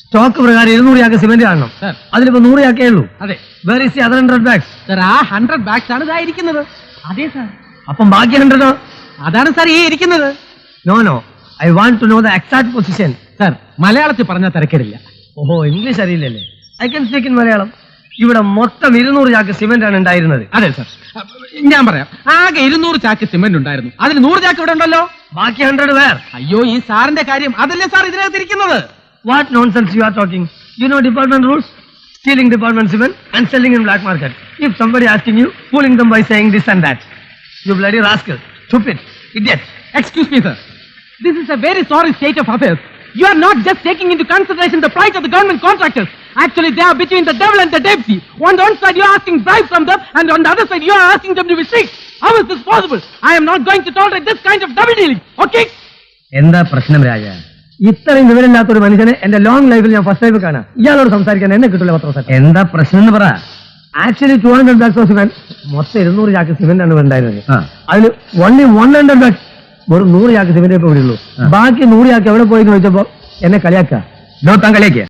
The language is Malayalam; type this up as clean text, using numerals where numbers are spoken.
സ്റ്റോക്ക് പ്രകാരം 200 ചാക്ക് സിമെന്റ് കാണണം. അതിലിപ്പോ 100 ചാക്കേ ഉള്ളൂ. അതെ. Where is the other 100 bags? Sir ആ 100 ബാഗ്സ് ആണ് ഇതായിരിക്കുന്നത്. അതെ സാർ. അപ്പം ബാക്കി 100 അതാണ് സാർ ഈ ഇരിക്കുന്നത്. No I want to know the exact position. Sir മലയാളത്തിൽ പറഞ്ഞാൽ തിരക്കിടില്ല. ഓഹോ, ഇംഗ്ലീഷ് അറിയില്ലല്ലേ? I can speak in Malayalam. ഇവിടെ മൊത്തം 200 ചാക്ക് സിമെന്റ് ആണ് ഉണ്ടായിരുന്നത്. അതെ സാർ, ഞാൻ പറയാം. ആകെ 200 ചാക്ക് സിമെന്റ് ഉണ്ടായിരുന്നു. അതിൽ 100 ചാക്ക് ഇവിടെ ഉണ്ടല്ലോ. ബാക്കി 100 വേർ? അയ്യോ, ഈ സാറിന്റെ കാര്യം അതല്ലേ സാർ ഇതിനകത്ത് ഇരിക്കുന്നത്. What nonsense you are talking? You know department rules? Stealing department cement and selling in black market. If somebody asking you, fooling them by saying this and that. You bloody rascal, stupid, idiot. Excuse me, sir. This is a very sorry state of affairs. You are not just taking into consideration the plight of the government contractors. Actually, they are between the devil and the Deepsea. On the one side, you are asking bribes from them, and on the other side, you are asking them to be sick. How is this possible? I am not going to tolerate this kind of double dealing. Okay? എന്താ പ്രശ്നം രാജ? ഇത്രയും വിവരമില്ലാത്ത ഒരു മനുഷ്യനെ എന്റെ ലോങ് ലൈഫിൽ ഞാൻ ഫസ്റ്റ് ടൈം കാണാം. ഇയാളോട് സംസാരിക്കാൻ എന്നെ കിട്ടില്ല 10 ദിവസം. എന്താ പ്രശ്നം എന്ന് പറ. ആക്ച്വലി 200 ബാഗ്സ് ഓഫ് സിമെന്റ്, മൊത്തം 200 ചാക്ക് സിമെന്റ് ആണ് ഉണ്ടായിരുന്നത്. അതിൽ ഓൺലി 100 ബാഗ്സ്, വെറും 100 ചാക്ക് സിമെന്റ് ഇപ്പൊ ഇവിടെ ഉള്ളൂ. ബാക്കി 100 ചാക്ക് എവിടെ പോയി ചോദിച്ചപ്പോ എന്നെ കളിയാക്കുക. താൻ കളിയാക്കിയ